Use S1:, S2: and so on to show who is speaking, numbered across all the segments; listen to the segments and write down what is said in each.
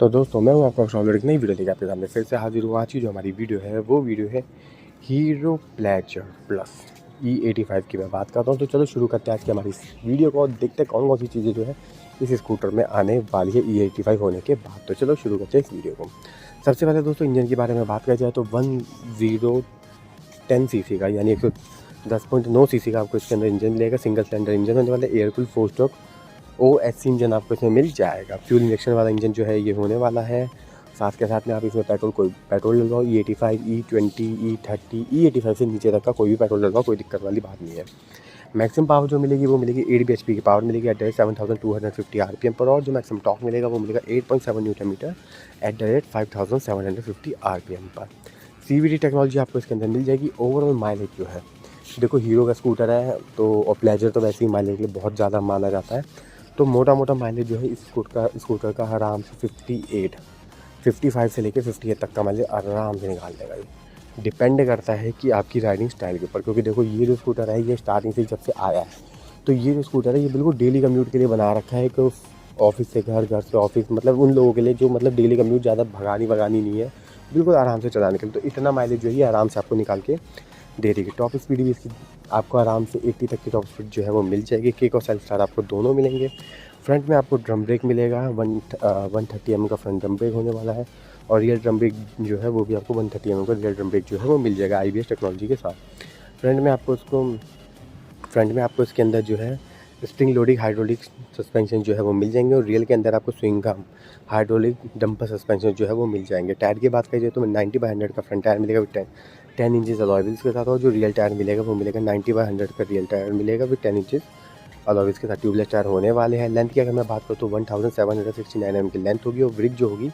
S1: तो दोस्तों मैं हूं आपका और एक नई वीडियो लेकर आपके सामने फिर से हाजिर हुआ। आज की जो हमारी वीडियो है वो वीडियो है हीरो प्लेजर प्लस E85 की मैं बात करता हूं। तो चलो शुरू करते हैं आज की हमारी इस वीडियो को और देखते हैं कौन कौन सी चीज़ें जो है इस स्कूटर में आने वाली है E85 होने के बाद। तो चलो शुरू करते हैं इस वीडियो को। सबसे पहले दोस्तों इंजन के बारे में बात करी जाए तो 1010 सीसी का यानी 110.9 सीसी का आपको इसके अंदर इंजन मिलेगा। सिंगल सिलेंडर इंजन होने वाला, air cooled 4 stroke OHC engine आपको इसमें मिल जाएगा। फ्यूल इंजेक्शन वाला इंजन जो है ये होने वाला है। साथ के साथ में आप इसमें petrol डलवाओ, E85, E20, E30, E85 से नीचे तक का कोई भी पेट्रोल डलवाओ, कोई दिक्कत वाली बात नहीं है। मैक्सिमम पावर जो मिलेगी वो मिलेगी 8 bhp की पावर मिलेगी एट द रेट 7250 RPM पर, और जो मैक्सिमम टॉर्क मिलेगा वो मिलेगा 8.7 newton metre at the rate 5750 RPM पर। CVT टेक्नोलॉजी आपको इसके अंदर मिल जाएगी। ओवरऑल माइलेज जो है देखो हीरो का स्कूटर है तो, और प्लेजर तो वैसे ही माइलेज के लिए बहुत ज़्यादा माना जाता है। तो मोटा माइलेज जो है इस स्कूटर का आराम से 55 से लेकर 58 तक का माइलेज आराम से निकाल देगा। ये डिपेंड करता है कि आपकी राइडिंग स्टाइल के ऊपर, क्योंकि देखो ये जो स्कूटर है ये स्टार्टिंग से जब से आया है तो ये जो स्कूटर है ये बिल्कुल डेली कम्यूट के लिए बना रखा है। कि ऑफिस से घर, घर से ऑफिस, मतलब उन लोगों के लिए जो मतलब डेली कम्यूट ज़्यादा भगानी नहीं है, बिल्कुल आराम से चलाने के लिए। तो इतना माइलेज जो है ये आराम से आपको निकाल के दे देगी। टॉप स्पीड भी इसकी आपको आराम से 80 तक की टॉप स्पीड जो है वो मिल जाएगी। किक और सेल्फ स्टार्ट आपको दोनों मिलेंगे। फ्रंट में आपको ड्रम ब्रेक मिलेगा, 130 mm का फ्रंट ड्रम ब्रेक होने वाला है, और रियर ड्रम ब्रेक जो है वो भी आपको 130 mm का रियर ड्रम ब्रेक जो है वो मिल जाएगा IBS टेक्नोलॉजी के साथ। फ्रंट में आपको इसके अंदर जो है स्प्रिंग लोडिंग हाइड्रोलिक सस्पेंशन जो है वो मिल जाएंगे, और रियल के अंदर आपको swing arm hydraulic dumper suspension जो है वो मिल जाएंगे। टायर की बात करिए तो 90/100 का फ्रंट टायर मिलेगा विद 10 इंचेस अलॉय व्हील्स के साथ, और जो रियल टायर मिलेगा वो मिलेगा 90/100 का रियल टायर मिलेगा विद 10 इंचेस अलॉय व्हील्स के साथ। ट्यूबलेस टायर होने वाले हैं। लेंथ की अगर मैं बात करूँ तो 1769 mm की लेंथ होगी, और ब्रिक जो होगी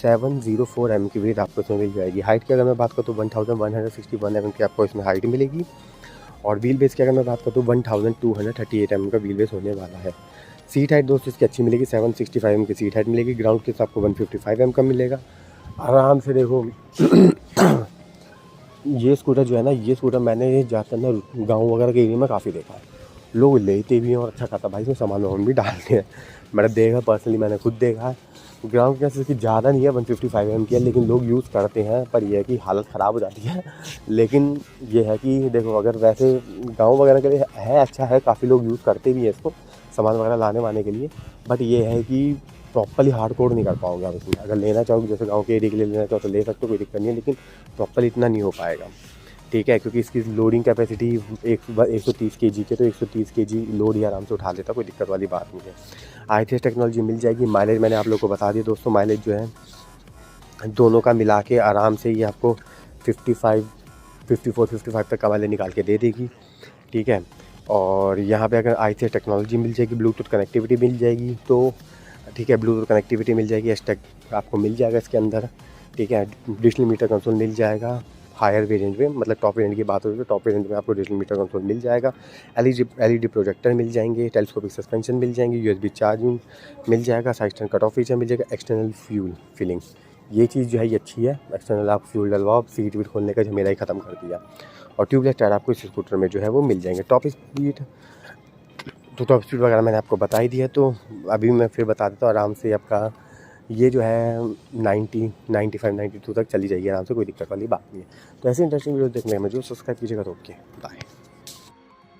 S1: 704 mm की ब्रिक आपको इसमें मिल जाएगी। हाइट की अगर मैं बात करूँ तो 1161 mm की आपको इसमें हाइट मिलेगी, और व्हील बेस की अगर मैं बात करूँ तो 1238 mm का व्हील बेस होने वाला है। सीट हाइट दोस्तों इसकी अच्छी मिलेगी, 765 mm की सीट हाइट मिलेगी। ग्राउंड के आपको 155 mm का मिलेगा आराम से। देखो ये स्कूटर जो है ना, ये स्कूटर मैंने ज़्यादातर ना गाँव वगैरह के एरिया में काफ़ी देखा है, लोग लेते भी हैं और अच्छा खासा भाई इसमें सामान वामान भी डालते हैं। मैंने देखा पर्सनली, मैंने खुद देखा है। ग्राउंड क्लियरेंस इसकी ज़्यादा नहीं है, 155 mm की है, लेकिन लोग यूज़ करते हैं। पर यह है कि हालत ख़राब हो जाती है। लेकिन ये है कि देखो अगर वैसे गाँव वगैरह के लिए है, अच्छा है, काफ़ी लोग यूज़ करते भी हैं इसको सामान वगैरह लाने वाने के लिए। बट ये है कि प्रॉपर्ली हार्ड कोड नहीं कर पाओगे आप इसमें। अगर लेना चाहो जैसे गाँव के एरिया के लिए लेना चाहो तो ले सकते हो, कोई दिक्कत नहीं है, लेकिन प्रॉपर्ली इतना नहीं हो पाएगा, ठीक है, क्योंकि इसकी लोडिंग कैपेसिटी 130 kg के, तो 130 kg लोड ही आराम से उठा लेता, कोई दिक्कत वाली बात नहीं है। ITS टेक्नोलॉजी मिल जाएगी। माइलेज मैंने आप लोगों को बता दिया दोस्तों, माइलेज जो है दोनों का मिला के आराम से ये आपको 55 तक का माइलेज निकाल के दे देगी, ठीक है। और यहाँ पे अगर ITS टेक्नोलॉजी मिल जाएगी, ब्लूटूथ कनेक्टिविटी मिल जाएगी, तो ठीक है, ब्लूटूथ कनेक्टिविटी मिल जाएगी, एसटेक आपको मिल जाएगा इसके अंदर, ठीक है। डिजिटल मीटर कंसोल मिल जाएगा हायर वेरिएंट में, मतलब टॉप वेरिएंट की बात होगी तो टॉप वेरिएंट में आपको डिजिटल मीटर कंसोल मिल जाएगा। LED प्रोजेक्टर मिल जाएंगे, टेलीस्कोपिक सस्पेंशन मिल जाएंगे, USB चार्जिंग मिल जाएगा, side stand cut off feature मिल जाएगा, एक्सटर्नल फ्यूल फिलिंग, ये चीज़ जो है ये अच्छी है। एक्सटर्नल आप फ्यूल डलवाओ, सीट वीट खोलने का झमेला ही ख़त्म कर दिया। और ट्यूबलेस टायर आपको इस स्कूटर में जो है वो मिल जाएंगे। टॉप स्पीड वगैरह मैंने आपको बता ही दिया, तो अभी मैं फिर बता देता हूँ। आराम से आपका ये जो है 90, 95, 92 तक चली जाएगी आराम से, कोई दिक्कत वाली बात नहीं है। तो ऐसे इंटरेस्टिंग वीडियो देखने में जो सब्सक्राइब कीजिएगा। तो ओके, बाय।